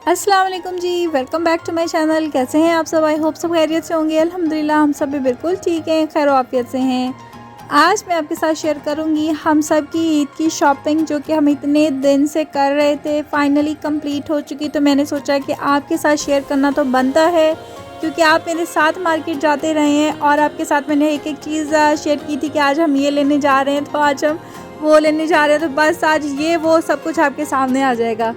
अस्सलाम वालेकुम जी, welcome back to my channel. कैसे हैं आप सब? आई होप सब खैरियत से होंगे। अल्हम्दुलिल्लाह हम सब भी बिल्कुल ठीक हैं, खैर आफियत से हैं। आज मैं आपके साथ शेयर करूंगी हम सब की ईद की शॉपिंग, जो कि हम इतने दिन से कर रहे थे, फाइनली कंप्लीट हो चुकी। तो मैंने सोचा कि आपके साथ शेयर करना तो बनता है, क्योंकि आप मेरे साथ मार्केट जाते रहे हैं और आपके साथ मैंने एक एक चीज़ शेयर की थी कि आज हम ये लेने जा रहे हैं, तो आज हम वो लेने जा रहे हैं। तो बस आज ये वो सब कुछ आपके सामने आ जाएगा।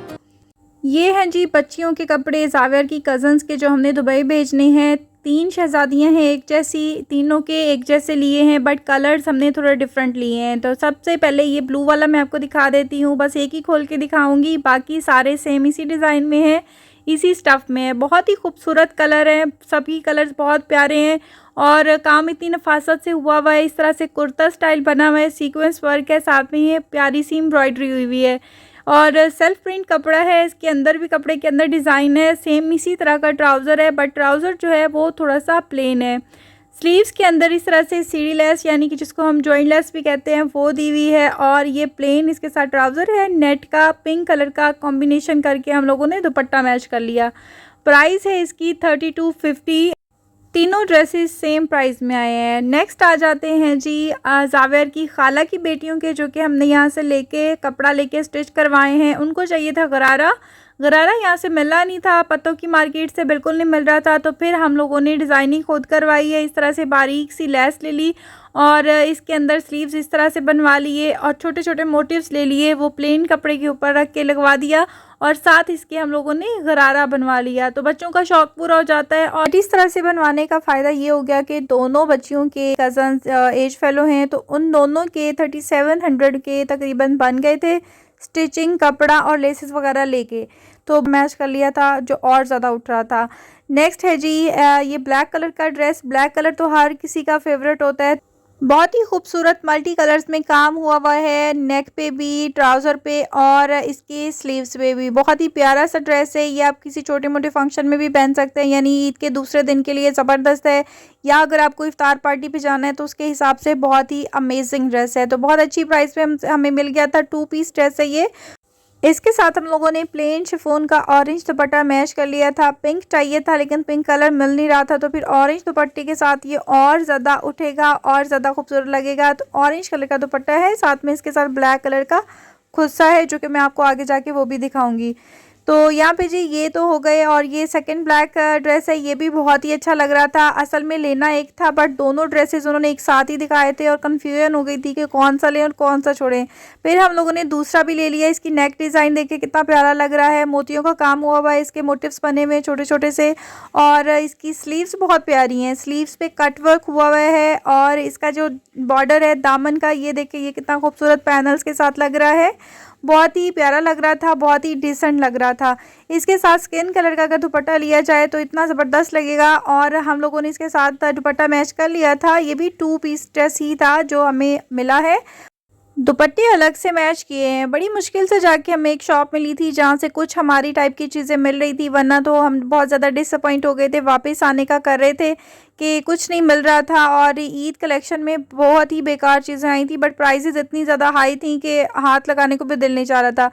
ये हैं जी बच्चियों के कपड़े, ज़ावियर की कज़न्स के, जो हमने दुबई भेजने हैं। 3 शहज़ादियाँ हैं एक जैसी, तीनों के एक जैसे लिए हैं, बट कलर्स हमने थोड़ा डिफरेंट लिए हैं। तो सबसे पहले ये ब्लू वाला मैं आपको दिखा देती हूँ, बस एक ही खोल के दिखाऊंगी, बाकी सारे सेम इसी डिज़ाइन में है, इसी स्टफ़ में है। बहुत ही खूबसूरत कलर हैं, सभी कलर्स बहुत प्यारे हैं और काम इतनी नफासत से हुआ हुआ है। इस तरह से कुर्ता स्टाइल बना हुआ है, सीक्वेंस वर्क है, साथ में ये प्यारी सी एम्ब्रॉयडरी हुई हुई है और सेल्फ प्रिंट कपड़ा है। इसके अंदर भी, कपड़े के अंदर डिज़ाइन है, सेम इसी तरह का ट्राउज़र है, बट ट्राउज़र जो है वो थोड़ा सा प्लेन है। स्लीव्स के अंदर इस तरह से सीढ़ी लेस, यानी कि जिसको हम जॉइंट लेस भी कहते हैं, वो दी हुई है। और ये प्लेन इसके साथ ट्राउज़र है, नेट का पिंक कलर का कॉम्बिनेशन करके हम लोगों ने दुपट्टा मैच कर लिया। प्राइस है इसकी 3250। तीनों ड्रेसेस सेम प्राइस में आए हैं। नेक्स्ट आ जाते हैं जी ज़ावियर की खाला की बेटियों के, जो कि हमने यहाँ से लेके कपड़ा लेके स्टिच करवाए हैं। उनको चाहिए था गरारा, गरारा यहाँ से मिला नहीं था, पत्तों की मार्केट से बिल्कुल नहीं मिल रहा था। तो फिर हम लोगों ने डिज़ाइनिंग खुद करवाई है, इस तरह से बारीक सी लेस ले ली और इसके अंदर स्लीव्स इस तरह से बनवा लिए और छोटे छोटे मोटिव्स ले लिए, वो प्लेन कपड़े के ऊपर रख के लगवा दिया और साथ इसके हम लोगों ने गरारा बनवा लिया। तो बच्चों का शौक पूरा हो जाता है। और इस तरह से बनवाने का फ़ायदा ये हो गया कि दोनों बच्चियों के कज़न्स एज फेलो हैं, तो उन दोनों के 3700 के तकरीबन बन गए थे, स्टिचिंग, कपड़ा और लेसेस वगैरह लेके। तो मैच कर लिया था, जो और ज़्यादा उठ रहा था। नेक्स्ट है जी ये ब्लैक कलर का ड्रेस। ब्लैक कलर तो हर किसी का फेवरेट होता है। बहुत ही खूबसूरत मल्टी कलर्स में काम हुआ हुआ है, नेक पे भी, ट्राउज़र पे और इसके स्लीव्स पे भी। बहुत ही प्यारा सा ड्रेस है, ये आप किसी छोटे मोटे फंक्शन में भी पहन सकते हैं, यानी ईद के दूसरे दिन के लिए ज़बरदस्त है, या अगर आपको इफ्तार पार्टी पे जाना है तो उसके हिसाब से बहुत ही अमेजिंग ड्रेस है। तो बहुत अच्छी प्राइस पे हमें मिल गया था। 2 पीस ड्रेस है ये। इसके साथ हम लोगों ने प्लेन शिफॉन का ऑरेंज दुपट्टा मैच कर लिया था। पिंक चाहिए था लेकिन पिंक कलर मिल नहीं रहा था, तो फिर ऑरेंज दुपट्टे के साथ ये और ज़्यादा उठेगा और ज़्यादा खूबसूरत लगेगा। तो ऑरेंज कलर का दुपट्टा है, साथ में इसके साथ ब्लैक कलर का खुस्सा है, जो कि मैं आपको आगे जाके वो भी दिखाऊंगी। तो यहाँ पे जी ये तो हो गए। और ये सेकंड ब्लैक ड्रेस है, ये भी बहुत ही अच्छा लग रहा था। असल में लेना एक था, बट दोनों ड्रेसेस उन्होंने एक साथ ही दिखाए थे और कन्फ्यूजन हो गई थी कि कौन सा लें और कौन सा छोड़ें। फिर हम लोगों ने दूसरा भी ले लिया। इसकी नेक डिज़ाइन देखिए कितना प्यारा लग रहा है, मोतियों का काम हुआ हुआ है, इसके मोटिव्स बने हुए छोटे छोटे से और इसकी स्लीव्स बहुत प्यारी हैं, स्लीव्स पे कट वर्क हुआ हुआ है और इसका जो बॉर्डर है दामन का, ये देखिए ये कितना खूबसूरत पैनल्स के साथ लग रहा है। बहुत ही प्यारा लग रहा था, बहुत ही डिसेंट लग रहा था। इसके साथ स्किन कलर का अगर दुपट्टा लिया जाए तो इतना ज़बरदस्त लगेगा। और हम लोगों ने इसके साथ दुपट्टा मैच कर लिया था। ये भी 2 पीस ड्रेस ही था जो हमें मिला है। दुपट्टे अलग से मैच किए हैं। बड़ी मुश्किल से जाके हमें एक शॉप मिली थी जहाँ से कुछ हमारी टाइप की चीज़ें मिल रही थी, वरना तो हम बहुत ज़्यादा डिसअपॉइंट हो गए थे। वापस आने का कर रहे थे कि कुछ नहीं मिल रहा था और ईद कलेक्शन में बहुत ही बेकार चीज़ें आई थी, बट प्राइसेस इतनी ज़्यादा हाई थी कि हाथ लगाने को भी दिल नहीं चाह रहा था।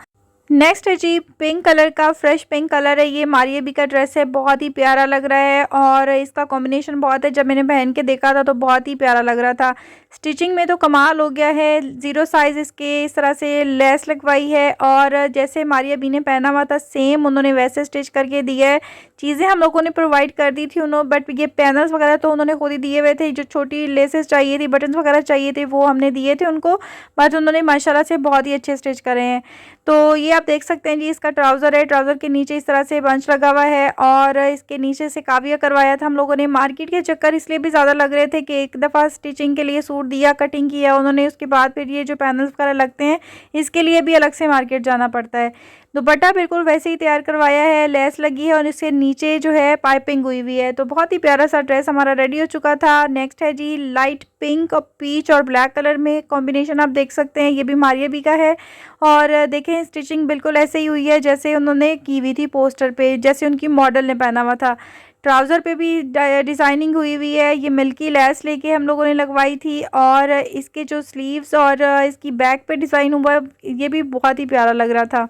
नेक्स्ट है जी पिंक कलर का, फ्रेश पिंक कलर है, ये मारिया बी का ड्रेस है, बहुत ही प्यारा लग रहा है और इसका कॉम्बिनेशन बहुत है। जब मैंने पहन के देखा था तो बहुत ही प्यारा लग रहा था। स्टिचिंग में तो कमाल हो गया है, ज़ीरो साइज़ इसके इस तरह से लेस लगवाई है और जैसे मारिया बी ने पहना हुआ था सेम उन्होंने वैसे स्टिच करके दिया है। चीज़ें हम लोगों ने प्रोवाइड कर दी थी उन्होंने, बट ये पैनल्स वगैरह तो उन्होंने खुद ही दिए हुए थे। जो छोटी लेसेस चाहिए थी, बटन्स वगैरह चाहिए थे, वो हमने दिए थे उनको, बट उन्होंने माशाल्लाह से बहुत ही अच्छे स्टिच करे हैं। तो ये आप देख सकते हैं जी, इसका ट्राउज़र है, ट्राउज़र के नीचे इस तरह से बंच लगा हुआ है और इसके नीचे से काविया करवाया था हम लोगों ने। मार्केट के चक्कर इसलिए भी ज़्यादा लग रहे थे कि एक दफ़ा स्टिचिंग के लिए सूट दिया, कटिंग किया उन्होंने, उसके बाद फिर ये जो पैनल्स वगैरह लगते हैं इसके लिए भी अलग से मार्केट जाना पड़ता है। दुपट्टा बिल्कुल वैसे ही तैयार करवाया है, लेस लगी है और इसके नीचे जो है पाइपिंग हुई हुई है। तो बहुत ही प्यारा सा ड्रेस हमारा रेडी हो चुका था। नेक्स्ट है जी लाइट पिंक और पीच और ब्लैक कलर में कॉम्बिनेशन, आप देख सकते हैं, ये भी मारिया बी का है और देखें स्टिचिंग बिल्कुल ऐसे ही हुई है जैसे उन्होंने की हुई थी पोस्टर पे, जैसे उनकी मॉडल ने पहना हुआ था। ट्राउज़र पे भी डिज़ाइनिंग हुई हुई है, ये मिल्की लेस लेके हम लोगों ने लगवाई थी और इसके जो स्लीव्स और इसकी बैक पे डिज़ाइन हुआ है, ये भी बहुत ही प्यारा लग रहा था।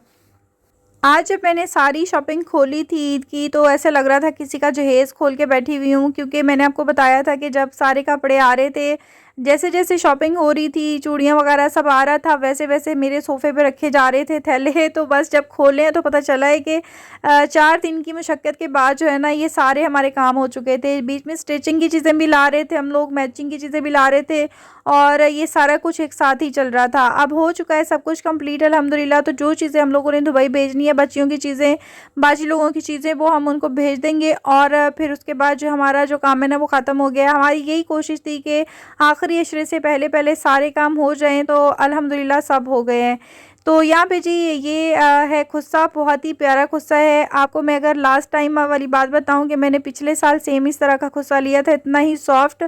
आज जब मैंने सारी शॉपिंग खोली थी ईद की, तो ऐसा लग रहा था किसी का जहेज़ खोल के बैठी हुई हूँ, क्योंकि मैंने आपको बताया था कि जब सारे कपड़े आ रहे थे, जैसे-जैसे शॉपिंग हो रही थी, चूड़ियाँ वगैरह सब आ रहा था, वैसे-वैसे मेरे सोफ़े पे रखे जा रहे थे थैले। तो बस जब खोले तो पता चला है कि 4 दिन की मशक्क़त के बाद जो है ना, ये सारे हमारे काम हो चुके थे। बीच में स्टिचिंग की चीज़ें भी ला रहे थे हम लोग, मैचिंग की चीज़ें भी ला रहे थे, और ये सारा कुछ एक साथ ही चल रहा था। अब हो चुका है सब कुछ कंप्लीट अल्हम्दुलिल्लाह। तो जो चीज़ें हम लोगों ने दुबई भेजनी है, बच्चियों की चीज़ें, बाकी लोगों की चीज़ें, वो हम उनको भेज देंगे, और फिर उसके बाद जो हमारा जो काम है ना, वो ख़त्म हो गया। हमारी यही कोशिश थी कि आखिरी अशरे से पहले-पहले सारे काम हो जाएँ, तो अल्हम्दुलिल्लाह सब हो गए हैं। तो यहाँ पे जी ये है खुस्सा, बहुत ही प्यारा खुस्सा है। आपको मैं अगर लास्ट टाइम वाली बात बताऊँ कि मैंने पिछले साल सेम इस तरह का खुस्सा लिया था, इतना ही सॉफ्ट,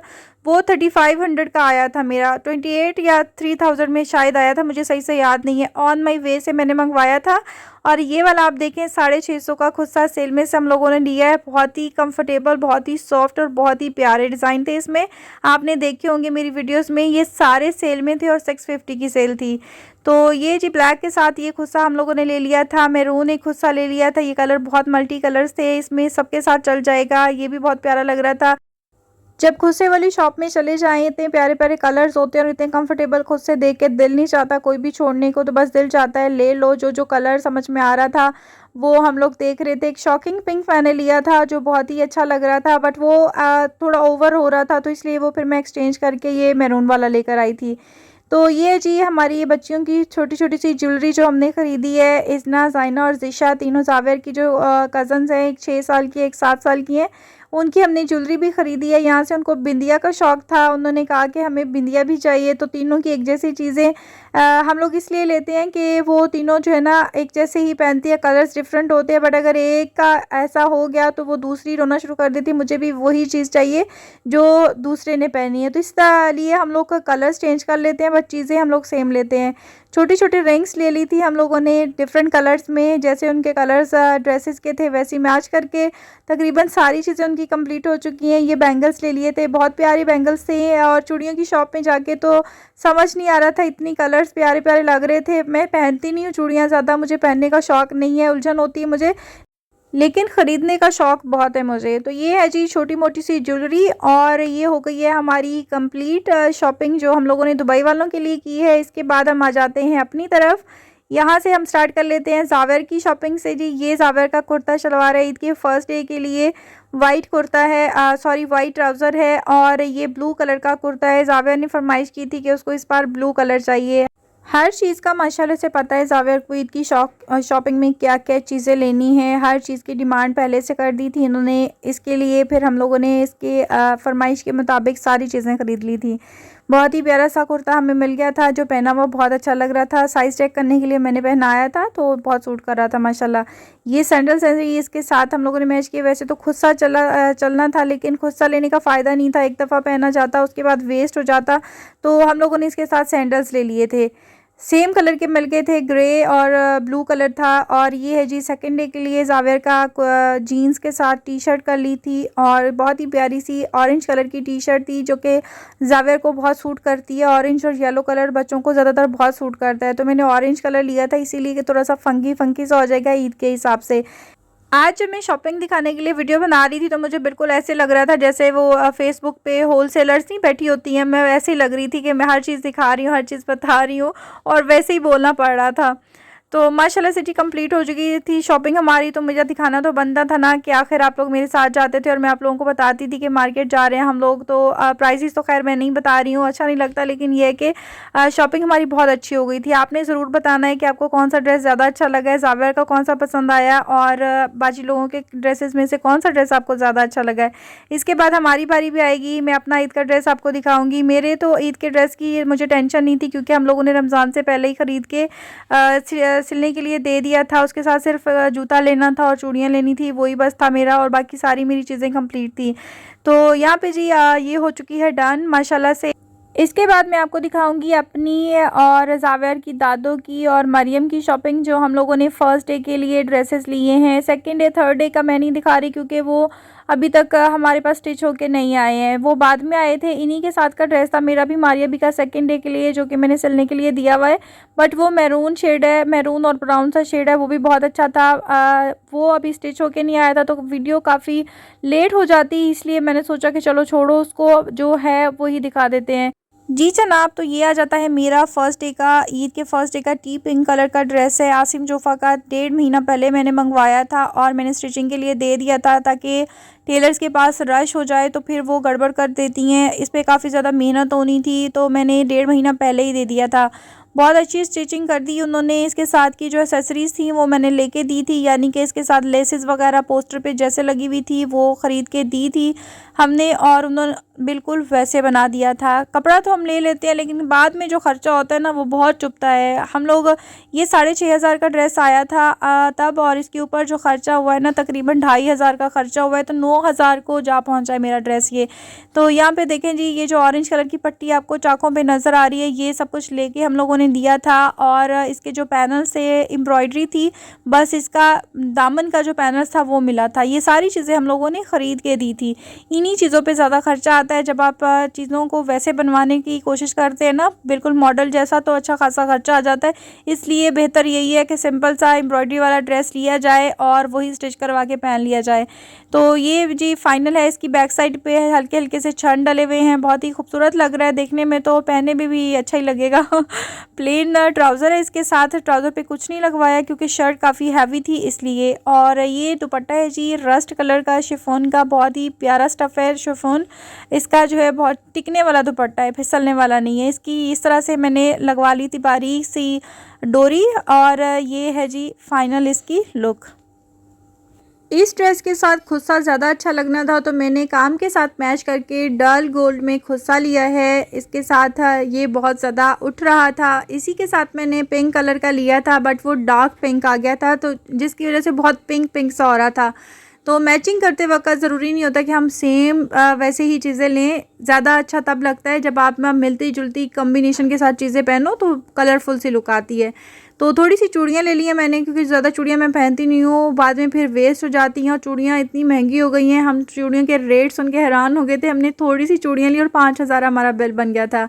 वो 3500 का आया था मेरा, 28 या 3000 में शायद आया था, मुझे सही से याद नहीं है। ऑन माई वे से मैंने मंगवाया था। और ये वाला आप देखें 650 का खुस्सा सेल में से हम लोगों ने लिया है। बहुत ही कंफर्टेबल, बहुत ही सॉफ्ट और बहुत ही प्यारे डिज़ाइन थे इसमें। आपने देखे होंगे मेरी वीडियोस में, ये सारे सेल में थे और 650 की सेल थी। तो ये जी ब्लैक के साथ ये खुस्सा हम लोगों ने ले लिया था। मैरून एक खुस्सा ले लिया था, ये कलर बहुत मल्टी कलर्स थे, इसमें सबके साथ चल जाएगा। ये भी बहुत प्यारा लग रहा था। जब खुस्से वाली शॉप में चले जाएँ, इतने प्यारे-प्यारे कलर्स होते हैं और इतने कंफर्टेबल, खुद से देख के दिल नहीं चाहता कोई भी छोड़ने को, तो बस दिल चाहता है ले लो। जो-जो कलर समझ में आ रहा था, वो हम लोग देख रहे थे। एक शॉकिंग पिंक मैंने लिया था, जो बहुत ही अच्छा लग रहा था, बट वो थोड़ा ओवर हो रहा था, तो इसलिए वो फिर मैं एक्सचेंज करके ये मैरून वाला लेकर आई थी। तो ये जी हमारी ये बच्चियों की छोटी-छोटी सी ज्वेलरी जो हमने खरीदी है, इज़ना, ज़ाइना और ज़िशा, तीनों ज़ावेर की जो कज़न्स हैं, एक 6 साल की, एक 7 साल की हैं, उनकी हमने ज्वेलरी भी खरीदी है। यहाँ से उनको बिंदिया का शौक़ था, उन्होंने कहा कि हमें बिंदिया भी चाहिए, तो तीनों की एक जैसी चीज़ें हम लोग इसलिए लेते हैं कि वो तीनों जो है ना एक जैसे ही पहनती है। कलर्स डिफरेंट होते हैं, बट अगर एक का ऐसा हो गया तो वो दूसरी रोना शुरू कर देती है, मुझे भी वही चीज़ चाहिए जो दूसरे ने पहनी है। तो इस लिए हम लोग का कलर्स चेंज कर लेते हैं, बट चीज़ें हम लोग सेम लेते हैं। छोटी-छोटी रिंग्स ले ली थी हम लोगों ने डिफरेंट कलर्स में, जैसे उनके कलर्स ड्रेसेस के थे वैसे मैच करके। तकरीबन सारी चीज़ें उनकी कंप्लीट हो चुकी हैं। ये बैंगल्स ले लिए थे, बहुत प्यारे बैंगल्स थे, और चूड़ियों की शॉप में जाके तो समझ नहीं आ रहा था, इतनी कलर्स प्यारे-प्यारे लग रहे थे। मैं पहनती नहीं हूँ चूड़ियाँ ज़्यादा, मुझे पहनने का शौक़ नहीं है, उलझन होती है मुझे, लेकिन ख़रीदने का शौक़ बहुत है मुझे। तो ये है जी छोटी-मोटी सी ज्वेलरी, और ये हो गई है हमारी कंप्लीट शॉपिंग जो हम लोगों ने दुबई वालों के लिए की है। इसके बाद हम आ जाते हैं अपनी तरफ। यहाँ से हम स्टार्ट कर लेते हैं ज़ावेर की शॉपिंग से जी। ये ज़ावेर का कुर्ता शलवार है, ईद के फर्स्ट डे के लिए। वाइट कुर्ता है, सॉरी वाइट ट्राउज़र है, और ये ब्लू कलर का कुर्ता है। ज़ावेर ने फरमाइश की थी कि उसको इस बार ब्लू कलर चाहिए। हर चीज़ का माशाल्लाह से पता है ज़ावेर को ईद की शॉपिंग में क्या-क्या चीज़ें लेनी है। हर चीज़ की डिमांड पहले से कर दी थी इन्होंने इसके लिए, फिर हम लोगों ने इसके फरमाइश के मुताबिक सारी चीज़ें ख़रीद ली थी। बहुत ही प्यारा सा कुर्ता हमें मिल गया था, जो पहना हुआ बहुत अच्छा लग रहा था। साइज़ चेक करने के लिए मैंने पहनाया था, तो बहुत सूट कर रहा था माशाल्लाह। ये सैंडल्स हैं, ये इसके साथ हम लोगों ने मैच किए। वैसे तो खुस्सा चलना था, लेकिन खुस्सा लेने का फ़ायदा नहीं था, एक दफ़ा पहना जाता उसके बाद वेस्ट हो जाता, तो हम लोगों ने इसके साथ सैंडल्स ले लिए थे। सेम कलर के मिल गए थे, ग्रे और ब्लू कलर था। और ये है जी सेकंड डे के लिए ज़ावेर का जीन्स के साथ टी-शर्ट कर ली थी, और बहुत ही प्यारी सी ऑरेंज कलर की टी-शर्ट थी, जो कि ज़ावेर को बहुत सूट करती है। ऑरेंज और येलो कलर बच्चों को ज़्यादातर बहुत सूट करता है, तो मैंने ऑरेंज कलर लिया था इसीलिए कि थोड़ा सा फंकी फंकी सा हो जाएगा ईद के हिसाब से। आज जब मैं शॉपिंग दिखाने के लिए वीडियो बना रही थी, तो मुझे बिल्कुल ऐसे लग रहा था जैसे वो फेसबुक पे होलसेलर्स नहीं बैठी होती हैं, मैं वैसे ही लग रही थी कि मैं हर चीज़ दिखा रही हूँ, हर चीज़ बता रही हूँ, और वैसे ही बोलना पड़ रहा था। तो माशाल्लाह से जी कंप्लीट हो चुकी थी शॉपिंग हमारी, तो मुझे दिखाना तो बनता था ना कि आखिर आप लोग मेरे साथ जाते थे और मैं आप लोगों को बताती थी कि मार्केट जा रहे हैं हम लोग। तो प्राइसेस तो खैर मैं नहीं बता रही हूँ, अच्छा नहीं लगता, लेकिन ये है कि शॉपिंग हमारी बहुत अच्छी हो गई थी। आपने ज़रूर बताना है कि आपको कौन सा ड्रेस ज़्यादा अच्छा लगा है, ज़ावेर का कौन सा पसंद आया, और बाकी लोगों के ड्रेसेस में से कौन सा ड्रेस आपको ज़्यादा अच्छा लगा है। इसके बाद हमारी बारी भी आएगी, मैं अपना ईद का ड्रेस आपको दिखाऊँगी। मेरे तो ईद के ड्रेस की मुझे टेंशन नहीं थी, क्योंकि हम लोगों ने रमज़ान से पहले ही ख़रीद के सिलने के लिए दे दिया था। उसके साथ सिर्फ जूता लेना था और चूड़ियाँ लेनी थी, वही बस था मेरा, और बाकी सारी मेरी चीज़ें कंप्लीट थी। तो यहाँ पे जी ये हो चुकी है डन माशाल्लाह से। इसके बाद मैं आपको दिखाऊंगी अपनी और ज़ावेर की, दादों की और मरियम की शॉपिंग, जो हम लोगों ने फ़र्स्ट डे के लिए ड्रेसेस लिए हैं। सेकंड डे थर्ड डे का मैं नहीं दिखा रही, क्योंकि वो अभी तक हमारे पास स्टिच होके नहीं आए हैं, वो बाद में आए थे। इन्हीं के साथ का ड्रेस था मेरा भी मारिया भी का सेकंड डे के लिए, जो कि मैंने सिलने के लिए दिया हुआ है। बट वो मैरून शेड है, मैरून और ब्राउन सा शेड है, वो भी बहुत अच्छा था। वो अभी स्टिच होके नहीं आया था तो वीडियो काफ़ी लेट हो जाती, इसलिए मैंने सोचा कि चलो छोड़ो, उसको जो है वही दिखा देते हैं। जी जनाब, तो ये आ जाता है मेरा फर्स्ट डे का, ईद के फर्स्ट डे का टी पिंक कलर का ड्रेस है। आसिम जोफ़ा का 1.5 महीना पहले मैंने मंगवाया था और मैंने स्टिचिंग के लिए दे दिया था, ताकि टेलर्स के पास रश हो जाए तो फिर वो गड़बड़ कर देती हैं। इस पर काफ़ी ज़्यादा मेहनत होनी थी, तो मैंने 1.5 महीना पहले ही दे दिया था। बहुत अच्छी स्टिचिंग कर दी उन्होंने। इसके साथ की जो एसेसरीज़ थी वो मैंने लेके दी थी, यानी कि इसके साथ लेसेस वगैरह पोस्टर पे जैसे लगी हुई थी वो ख़रीद के दी थी हमने, और उन्होंने बिल्कुल वैसे बना दिया था। कपड़ा तो हम ले लेते हैं, लेकिन बाद में जो ख़र्चा होता है ना वो बहुत चुभता है। हम लोग ये 6,500 का ड्रेस आया था तब, और इसके ऊपर जो ख़र्चा हुआ है ना तकरीबन 2,500 का ख़र्चा हुआ है, तो 9,000 को जा पहुँचा है मेरा ड्रेस ये। तो यहाँ पे देखें जी, ये जो ऑरेंज कलर की पट्टी आपको चाकों पे नज़र आ रही है, ये सब कुछ लेके हम लोगों ने दिया था। और इसके जो पैनल से एम्ब्रॉयडरी थी, बस इसका दामन का जो पैनल था वो मिला था। ये सारी चीज़ें हम लोगों ने ख़रीद के दी थी। इन्हीं चीज़ों पे ज़्यादा खर्चा आता है जब आप चीज़ों को वैसे बनवाने की कोशिश करते हैं ना, बिल्कुल मॉडल जैसा, तो अच्छा खासा खर्चा आ जाता है। इसलिए बेहतर यही है कि सिंपल सा एम्ब्रॉयडरी वाला ड्रेस लिया जाए और वही स्टिच करवा के पहन लिया जाए। तो ये जी फाइनल है। इसकी बैक साइड पे हल्के हल्के से छन डले हुए हैं, बहुत ही खूबसूरत लग रहा है देखने में, तो पहने में भी अच्छा ही लगेगा। प्लेन ट्राउज़र है इसके साथ, ट्राउज़र पे कुछ नहीं लगवाया क्योंकि शर्ट काफ़ी हैवी थी इसलिए। और ये दुपट्टा है जी रस्ट कलर का शिफॉन का, बहुत ही प्यारा स्टफ़ है शिफॉन। इसका जो है बहुत टिकने वाला दुपट्टा है, फिसलने वाला नहीं है। इसकी इस तरह से मैंने लगवा ली थी बारीक सी डोरी, और ये है जी फाइनल इसकी लुक। इस ड्रेस के साथ खुस्सा ज़्यादा अच्छा लगना था, तो मैंने काम के साथ मैच करके डल गोल्ड में खुस्सा लिया है। इसके साथ ये बहुत ज़्यादा उठ रहा था। इसी के साथ मैंने पिंक कलर का लिया था, बट वो डार्क पिंक आ गया था, तो जिसकी वजह से बहुत पिंक पिंक सा हो रहा था। तो मैचिंग करते वक्त ज़रूरी नहीं होता कि हम सेम वैसे ही चीज़ें लें। ज़्यादा अच्छा तब लगता है जब आप मिलती जुलती कम्बिनेशन के साथ चीज़ें पहनो, तो कलरफुल सी लुक आती है। तो थोड़ी सी चूड़ियाँ ले ली हैं मैंने, क्योंकि ज़्यादा चूड़ियाँ मैं पहनती नहीं हूँ, बाद में फिर वेस्ट हो जाती हैं, और चूड़ियाँ इतनी महंगी हो गई हैं। हम चूड़ियों के रेट सुन के हैरान हो गए थे। हमने थोड़ी सी चूड़ियाँ ली और 5,000 हमारा बिल बन गया था।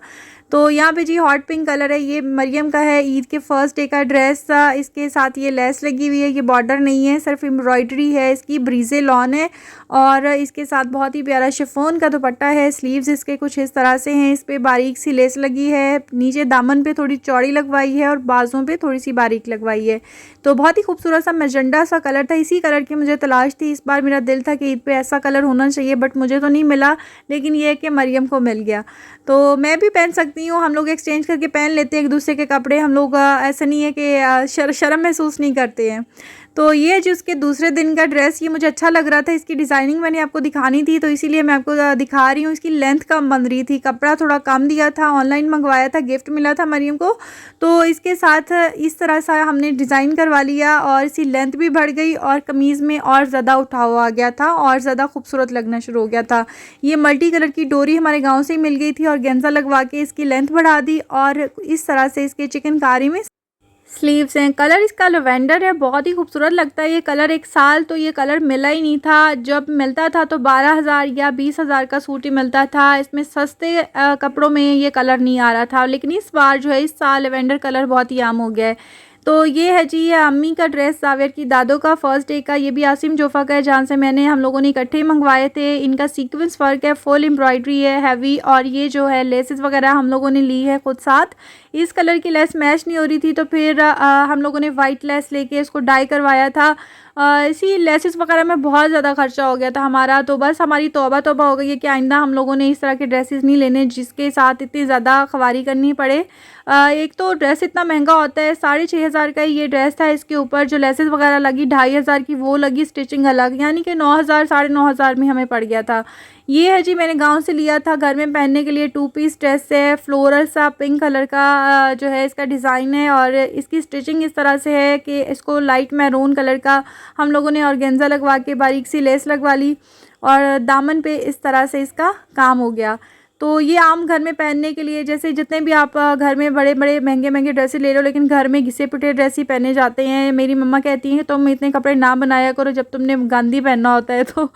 तो यहाँ पे जी हॉट पिंक कलर है, ये मरियम का है, ईद के फर्स्ट डे का ड्रेस था। इसके साथ ये लेस लगी हुई है, ये बॉर्डर नहीं है, सिर्फ एम्ब्रॉयडरी है इसकी, ब्रीजे लॉन है। और इसके साथ बहुत ही प्यारा शिफॉन का दुपट्टा है। स्लीव्स इसके कुछ इस तरह से हैं, इस पर बारीक सी लेस लगी है, नीचे दामन पे थोड़ी चौड़ी लगवाई है और बाजुओं पे थोड़ी सी बारीक लगवाई है। तो बहुत ही खूबसूरत सा मैजेंडा सा कलर था, इसी कलर की मुझे तलाश थी। इस बार मेरा दिल था कि ईद पे ऐसा कलर होना चाहिए, बट मुझे तो नहीं मिला, लेकिन ये है कि मरियम को मिल गया। तो मैं भी पहन सकती हूँ, हम लोग एक्सचेंज करके पहन लेते हैं एक दूसरे के कपड़े। हम लोग ऐसा नहीं है कि शर्म महसूस नहीं करते हैं। तो ये जो उसके दूसरे दिन का ड्रेस, ये मुझे अच्छा लग रहा था। इसकी डिज़ाइनिंग मैंने आपको दिखानी थी, तो इसीलिए मैं आपको दिखा रही हूँ। इसकी लेंथ कम बन रही थी, कपड़ा थोड़ा कम दिया था, ऑनलाइन मंगवाया था, गिफ्ट मिला था मरियम को। तो इसके साथ इस तरह सा हमने डिज़ाइन करवा लिया, और इसकी लेंथ भी बढ़ गई, और कमीज़ में और ज़्यादा उठाव आ गया था, और ज़्यादा खूबसूरत लगना शुरू हो गया था। ये मल्टी कलर की डोरी हमारे गाँव से ही मिल गई थी, और गेंजा लगवा के इसकी लेंथ बढ़ा दी, और इस तरह से इसके चिकनकारी में स्लीव्स हैं। कलर इसका लवेंडर है, बहुत ही खूबसूरत लगता है ये कलर। एक साल तो ये कलर मिला ही नहीं था, जब मिलता था तो 12,000 या 20,000 का सूट ही मिलता था। इसमें सस्ते कपड़ों में ये कलर नहीं आ रहा था, लेकिन इस बार जो है इस साल लवेंडर कलर बहुत ही आम हो गया है। तो ये है जी, ये अम्मी का ड्रेस, जावेर की दादों का फर्स्ट डे का। ये भी आसिम जोफ़ा का है, जहाँ से मैंने हम लोगों ने इकट्ठे ही मंगवाए थे। इनका सीक्वेंस वर्क है, फुल एम्ब्रॉयडरी है, हैवी, और ये जो है लेसेस वगैरह हम लोगों ने ली है खुद साथ। इस कलर की लेस मैच नहीं हो रही थी, तो फिर हम लोगों ने वाइट लेस लेके इसको डाई करवाया था। इसी लेसेस वगैरह में बहुत ज़्यादा खर्चा हो गया था हमारा, तो बस हमारी तौबा तौबा हो गई है कि आइंदा हम लोगों ने इस तरह के ड्रेसेस नहीं लेने जिसके साथ इतनी ज़्यादा ख़वारी करनी पड़े। एक तो ड्रेस इतना महंगा होता है, 6,500 का ये ड्रेस था। इसके ऊपर जो लेसेस वगैरह लगी 2,500 की, वो लगी स्टिचिंग अलग, यानी कि 9,000 9,500 में हमें पड़ गया था। ये है जी, मैंने गांव से लिया था घर में पहनने के लिए। 2 पीस ड्रेस है, फ्लोरल सा पिंक कलर का जो है इसका डिज़ाइन है, और इसकी स्टिचिंग इस तरह से है कि इसको लाइट मैरून कलर का हम लोगों ने ऑर्गेन्जा लगवा के बारीक सी लेस लगवा ली, और दामन पे इस तरह से इसका काम हो गया। तो ये आम घर में पहनने के लिए, जैसे जितने भी आप घर में बड़े बड़े महंगे महंगे ड्रेसेस ले रहे हो लेकिन घर में घिसे पिटे ड्रेस ही पहने जाते हैं। मेरी मम्मा कहती हैं कि तुम इतने कपड़े ना बनाया करो, जब तुमने गांधी पहनना होता है तो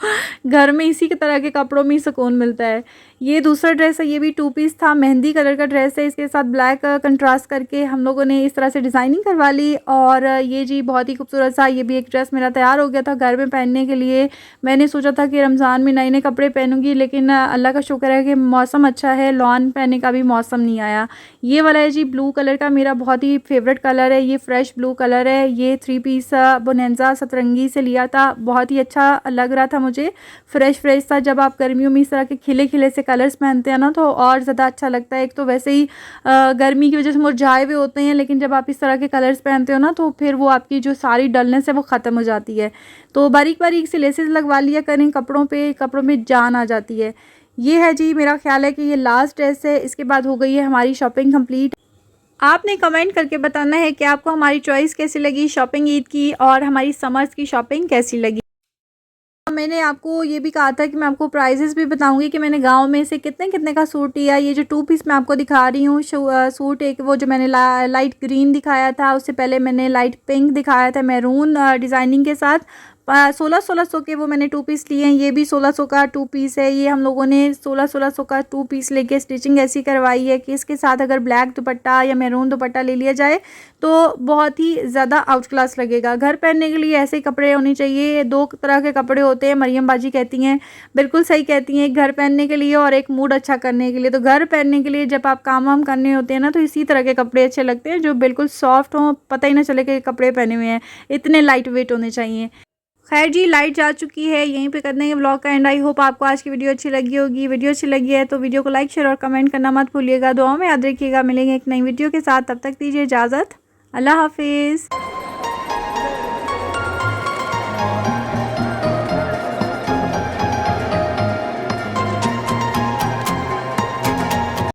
घर में इसी तरह के कपड़ों में ही सुकून मिलता है। ये दूसरा ड्रेस है, ये भी 2 पीस था, मेहंदी कलर का ड्रेस है। इसके साथ ब्लैक कंट्रास्ट करके हम लोगों ने इस तरह से डिज़ाइनिंग करवा ली। और ये जी बहुत ही खूबसूरत सा ये भी एक ड्रेस मेरा तैयार हो गया था घर में पहनने के लिए। मैंने सोचा था कि रमज़ान में नए नए कपड़े पहनूंगी, लेकिन अल्लाह का शुक्र है कि मौसम अच्छा है, लॉन पहनने का भी मौसम नहीं आया। ये वाला है जी ब्लू कलर का, मेरा बहुत ही फेवरेट कलर है, ये फ्रेश ब्लू कलर है। ये 3 पीस बोनेंजा सतरंगी से लिया था, बहुत ही अच्छा लग रहा था मुझे, फ्रेश फ्रेश था। जब आप गर्मियों में इस तरह के खिले खिले से कलर्स पहनते हैं ना तो और ज़्यादा अच्छा लगता है। एक तो वैसे ही गर्मी की वजह से मुरझाए हुए होते हैं, लेकिन जब आप इस तरह के कलर्स पहनते हो ना तो फिर वो आपकी जो सारी डलनेस है वो ख़त्म हो जाती है। तो बारीक बारीक से लेसेस लगवा लिया करें कपड़ों पे, कपड़ों में जान आ जाती है। ये है जी, मेरा ख्याल है कि ये लास्ट ड्रेस है, इसके बाद हो गई है हमारी शॉपिंग कंप्लीट। आपने कमेंट करके बताना है कि आपको हमारी चॉइस कैसी लगी शॉपिंग ईद की, और हमारी समर्स की शॉपिंग कैसी लगी। मैंने आपको ये भी कहा था कि मैं आपको प्राइजेस भी बताऊंगी कि मैंने गांव में से कितने कितने का सूट लिया। ये जो 2 पीस मैं आपको दिखा रही हूँ सूट, एक वो जो मैंने लाइट ग्रीन दिखाया था, उससे पहले मैंने लाइट पिंक दिखाया था मैरून डिज़ाइनिंग के साथ। 1600 के वो मैंने 2 पीस लिए हैं। ये भी 1600 का 2 पीस है। ये हम लोगों ने 1600 का 2 पीस लेके स्टिचिंग ऐसी करवाई है कि इसके साथ अगर ब्लैक दुपट्टा या मैरून दुपट्टा ले लिया जाए तो बहुत ही ज़्यादा आउट क्लास लगेगा। घर पहनने के लिए ऐसे कपड़े होने चाहिए। 2 तरह के कपड़े होते हैं, मरियम बाजी कहती हैं, बिल्कुल सही कहती हैं, एक घर पहनने के लिए और एक मूड अच्छा करने के लिए। तो घर पहनने के लिए जब आप काम वाम करने होते हैं ना तो इसी तरह के कपड़े अच्छे लगते हैं जो बिल्कुल सॉफ्ट हों, पता ही ना चले कि कपड़े पहने हुए हैं, इतने लाइट वेट होने चाहिए। खैर जी, लाइट जा चुकी है, यहीं पे करने के व्लॉग का एंड। आई होप आपको आज की वीडियो अच्छी लगी होगी। वीडियो अच्छी लगी है तो वीडियो को लाइक शेयर और कमेंट करना मत भूलिएगा। दुआओं में याद रखिएगा। मिलेंगे एक नई वीडियो के साथ, तब तक दीजिए इजाज़त। अल्लाह हाफिज़।